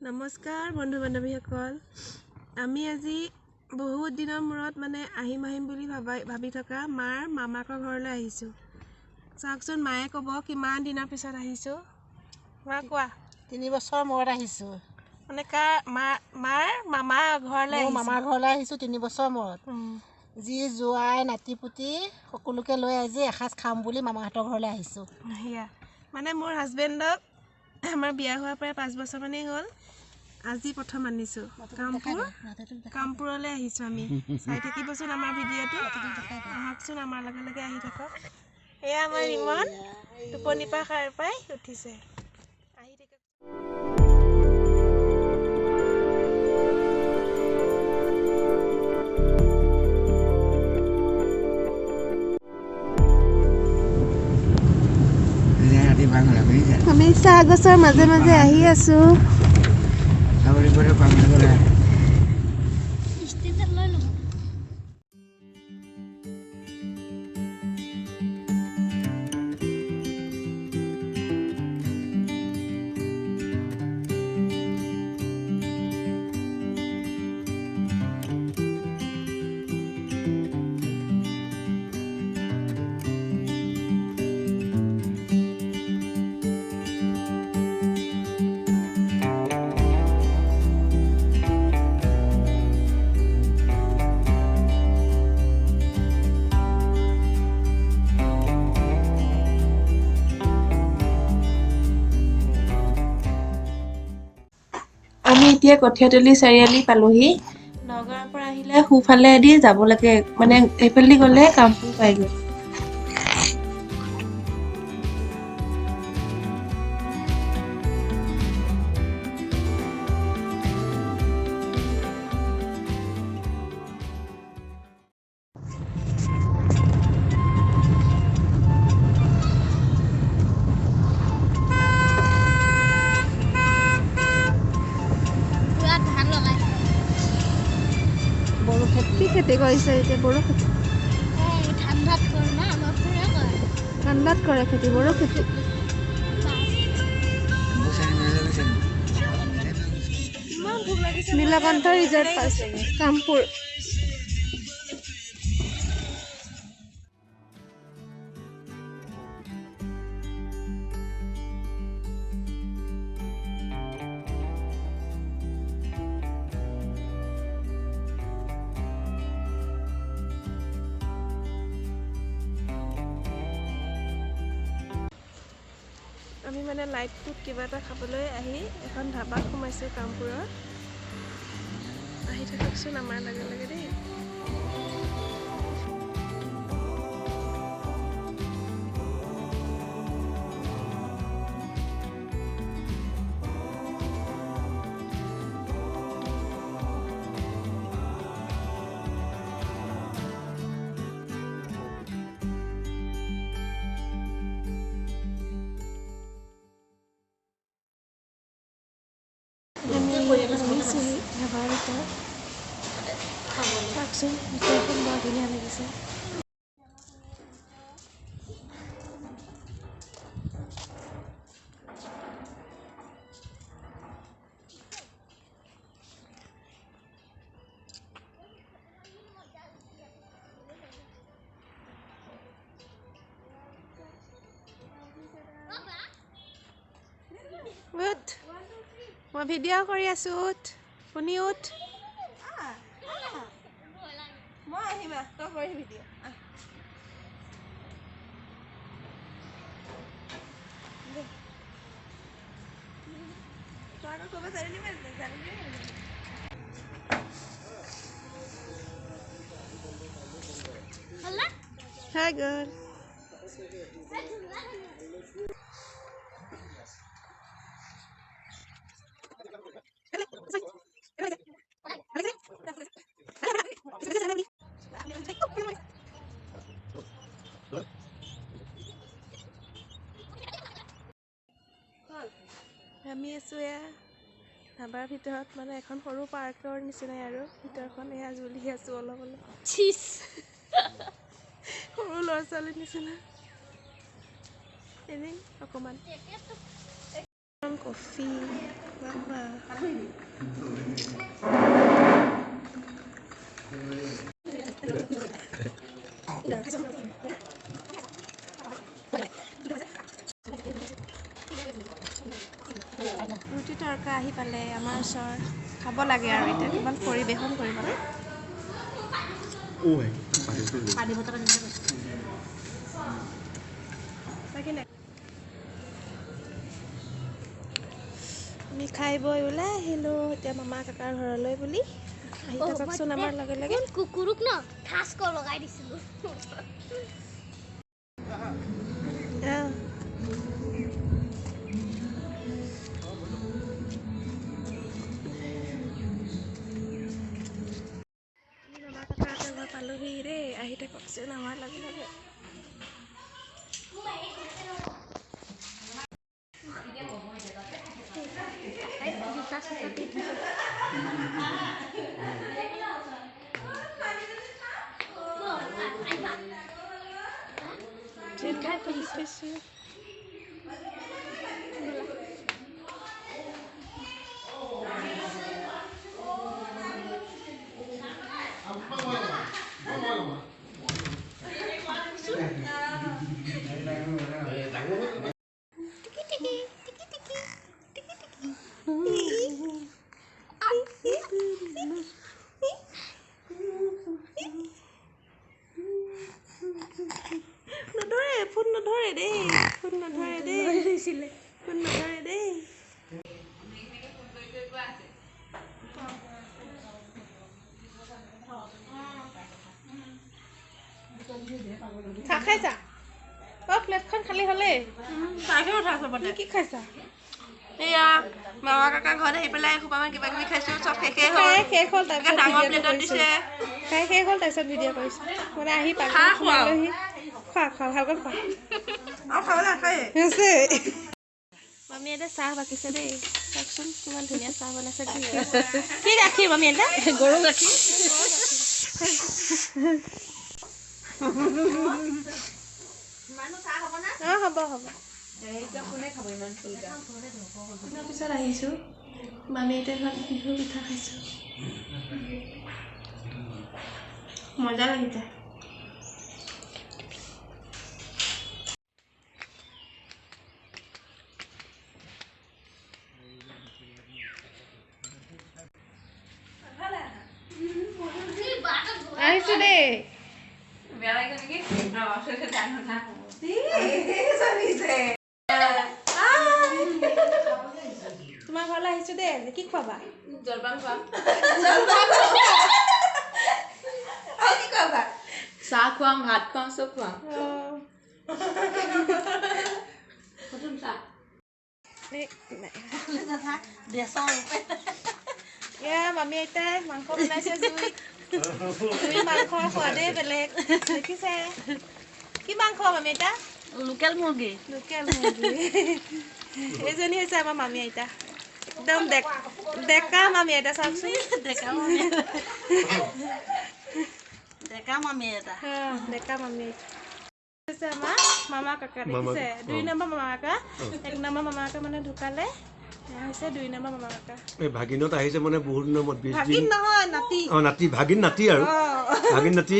নমস্কাৰ বন্ধু বান্ধৱীসকল, আমি আজি বহুত দিনৰ মূৰত মানে আহিম বুলি ভাবি থকা মাৰ মামাকৰ ঘৰলৈ আহিছোঁ। চাওকচোন, মায়ে ক'ব কিমান দিনৰ পিছত আহিছোঁ। মা কোৱা। 3 বছৰ মূৰত আহিছোঁ। মানে মাৰ মামা ঘৰলৈ আহিছোঁ। মামাৰ ঘৰলৈ আহিছোঁ 3 বছৰ মূৰত। যি জোৱাই নাতিপুতি সকলোকে লৈ আজি এসাঁজ খাম বুলি মামাহঁতৰ ঘৰলৈ আহিছোঁ। সেয়া মানে মোৰ হাজবেণ্ডক আমাৰ বিয়া হোৱাৰ প্ৰায় 5 বছৰ মানেই হ'ল। আজি প্ৰথম আনিছোঁ কামপুৰলৈ আহিছোঁ আমি। চাই থাকিবচোন আমাৰ ভিডিঅ'টো, আহকচোন আমাৰ লগে লগে আহি থাকক। এয়া আমাৰ ৰিমন টোপনিৰ পৰা সাৰ পাই উঠিছে। আহি থাকক। আমি চাহ গছৰ মাজে মাজে আহি আছোঁ। আমি এতিয়া কঠীয়াতলি চাৰিআলি পালোহি। নগাঁৱৰ পৰা আহিলে সোঁফালেদি যাব লাগে, মানে এইফালেদি গ'লে কামপুৰ পাইগৈ। কি খেতি কৰিছে এতিয়া? বড়ো খেতি। ঠাণ্ডাত কৰে খেতি, বড়ো খেতি। নীলকণ্ঠ ৰিজৰ্ট পাইছে কামপুৰ। আমি মানে লাইট ফুড কিবা এটা খাবলৈ আহি এখন ধাবাত সোমাইছোঁ কামপুৰৰ। আহি থাককচোন আমাৰ লগে লগে দেই। ধাবাৰ ভিতৰত চাওকচোন, ভিতৰখন বৰ ধুনীয়া লাগিছে। উঠ, মই ভিডিঅ' কৰি আছোঁ। উঠ, শুনি উঠ। মই আহিম, তই কৰি ভিডিঅ'। Hi girl. আমি আছোঁ এয়া ধাবাৰ ভিতৰত, মানে এখন সৰু পাৰ্কৰ নিচিনাই আৰু ভিতৰখন। এয়া জ্বলি আছোঁ অলপ অলপ। চিজ সৰু ল'ৰা ছোৱালীৰ নিচিনা এনেই অকণমান। কফি ৰুটি তৰকা আহি পালে আমাৰ ওচৰত খাব লাগে আৰু এতিয়া কিমান পৰিৱেশন কৰিবলৈ আমি খাই বৈ ওলাই আহিলোঁ এতিয়া মামা কাকাৰ ঘৰলৈ বুলি আহি থাককচোন আমাৰ লগে লগে কুকুৰক ন ঠাচ লগাই দিছিলোঁ মামা কাকাহঁতৰ ঘৰ পালোহি দেই আহি থাককচোন আমাৰ লগে লগে নধৰে ফোন নধৰে দেই ফোন নধৰে দেই ফোন নধৰে দেই চাহ খাইছা প্লেটখন খালী হ'লেই কি খাইছা এয়া মামা কাকা ঘৰত আহি পেলাই এসোপামান কিবা কিবি খাইছোঁ চব শেষেই হ'ল শেষ হ'ল তাৰপিছত ডাঙৰ প্লেটত দিছে খাই শেষ হ'ল তাৰপিছত ভিডিঅ' কৰিছোঁ মানে আহি পালোহি খোৱা ভালকৈ খোৱা আৰু খাবলৈ নাখায় আছে মামী এটা চাহ বাকিছে দেই চাওকচোন কিমান ধুনীয়া চাহ বনাইছে কি গাখীৰ মামী এটা গৰু গাখীৰ অঁ হ'ব হ'ব পিছত আহিছোঁ মামী এতিয়া ঘৰত বিহু পিঠা খাইছোঁ মজা লাগিছে আহিছোঁ দেই তোমাৰ ঘৰলৈ আহিছোঁ দেই কি খুৱাবা জলপান খুৱাম কি খুৱাবা চাহ খুৱাম ভাত খুৱাম চব খুৱাম মামী আইতাই মাংস বনাইছে জুই মাংসৰ সোৱাদেই বেলেগ দেখিছে কি মাংস মামী আইতা লোকেল মুৰ্গী এইজনী হৈছে আমাৰ মামী আইতা একদম ডেকা মামী আইতা চাওকচোন ডেকা মামী আইতা হৈছে আমাৰ মামা কাকা দেখিছে 2 নম্বৰ মামা কাকা 1 নম্বৰ মামা কাকা মানে ঢুকালে হৈছে 2 নম্বৰ মামা কাকা এই ভাগিনত আহিছে মানে বহুত দিনৰ মত 20 ভাগিন নহয় নাতি নাতি ভাগিন নাতি আৰু ভাগিন নাতি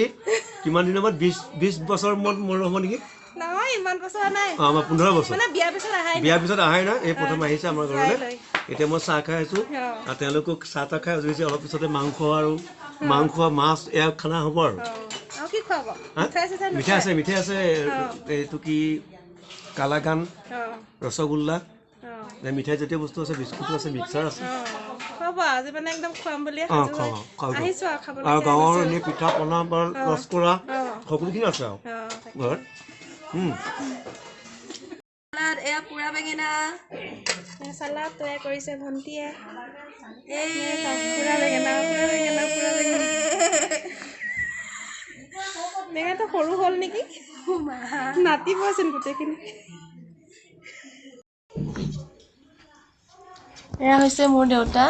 কিমান দিনৰ মত 20 বছৰ মত মোৰ হ'ব নেকি নহয় ইমান বছৰ নাই আমাৰ 15 বছৰ মানে বিয়াৰ পিছত আহাই না এই প্ৰথম আহিছে আমাৰ ঘৰলৈ এতিয়া মই চাহ খাই আছোঁ আৰু তেওঁলোকক চাহ তাহ খাই আজৰিছে অলপ পিছতে মাংস মাছ এয়া খানা হ'ব আৰু কি খুৱাব মিঠাই আছে এইটো কি কালাকান ৰসগোল্লা মিঠাই জাতীয় বস্তু আছে বিস্কুটো আছে মিক্সাৰ আছে আৰু গাঁৱৰ এনেই পিঠা পনা বা ৰসকৰা সকলোখিনি আছে আৰু ঘৰত এয়া পুৰা বেঙেনা চালাড তৈয়াৰ কৰিছে ভণ্টিয়ে বেঙেনাটো সৰু হ'ল নেকি নাতিবচোন গোটেইখিনি এয়া হৈছে মোৰ দেউতা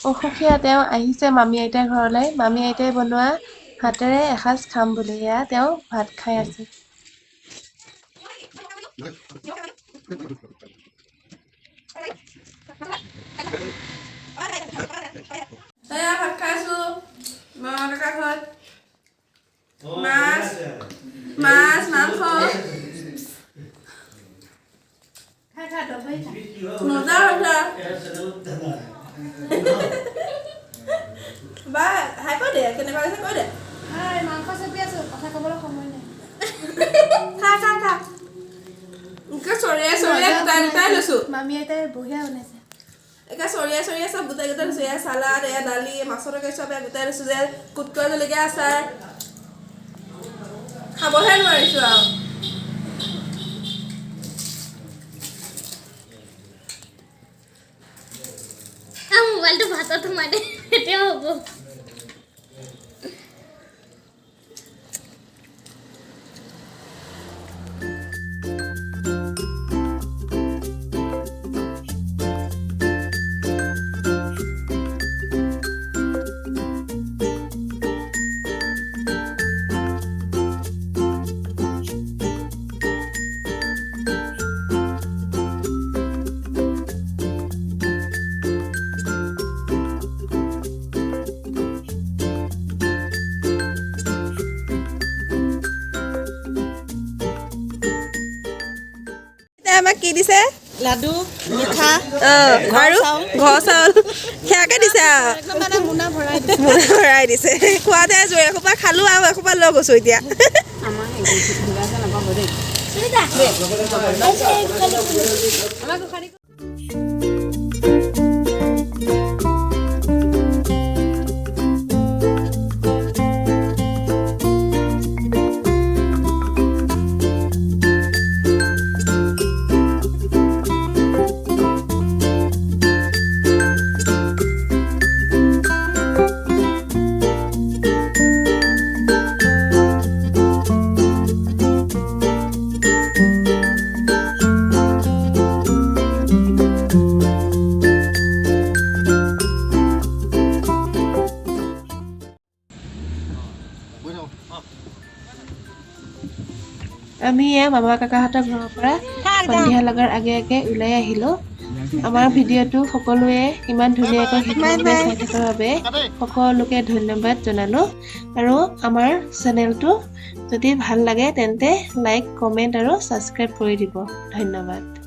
অসুখীয়া তেওঁ আহিছে মামী আইতাৰ ঘৰলৈ মামী আইতাই বনোৱা হাতেৰে এসাঁজ খাম বুলি এয়া তেওঁ ভাত খাই আছে এয়া ভাত খাইছোঁ মামা কাকা ঘৰত মাছ মাছ মাংস মজা হৈছে বা হাই কৈ দে কেনেকুৱা হৈছে কৈ দে মাংস চেপি আছো কথা ক'বলৈ সময় নাই খা খা খা এনেকৈ চৰিয়াই চৰিয়াই গোটাই গোটাই লৈছোঁ মামী আইতাই বঢ়িয়া বনাইছে একে চৰিয়াই চৰিয়াই চব গোটাই গোটাই লৈছোঁ এয়া চালাড এয়া দালি মাছৰ তৰকাৰী চব এয়া গোটাই লৈছোঁ যে কুটকুৰা জলকীয়া আচাৰ খাবহে নোৱাৰিছোঁ আৰু মোবাইলটো ভাতত সোমাই দে এতিয়া হ'ব আমাক কি দিছে লাডু মিঠা আৰু ঘৰ চাউল সেয়াকে দিছে আৰু মানে মোনা ভৰাই ভৰাই দিছে খোৱাতে জোৰ এসোপা খালোঁ আৰু এসোপা লৈ গৈছোঁ এতিয়া আমি এয়া মামা কাকাহঁতৰ ঘৰৰ পৰা সন্ধিয়া লগাৰ আগে আগে ওলাই আহিলোঁ আমাৰ ভিডিঅ'টো সকলোৱে ইমান ধুনীয়াকৈ শিকিবলৈ চাই থকাৰ বাবে সকলোকে ধন্যবাদ জনালোঁ আৰু আমাৰ চেনেলটো যদি ভাল লাগে তেন্তে লাইক কমেণ্ট আৰু ছাবস্ক্ৰাইব কৰি দিব ধন্যবাদ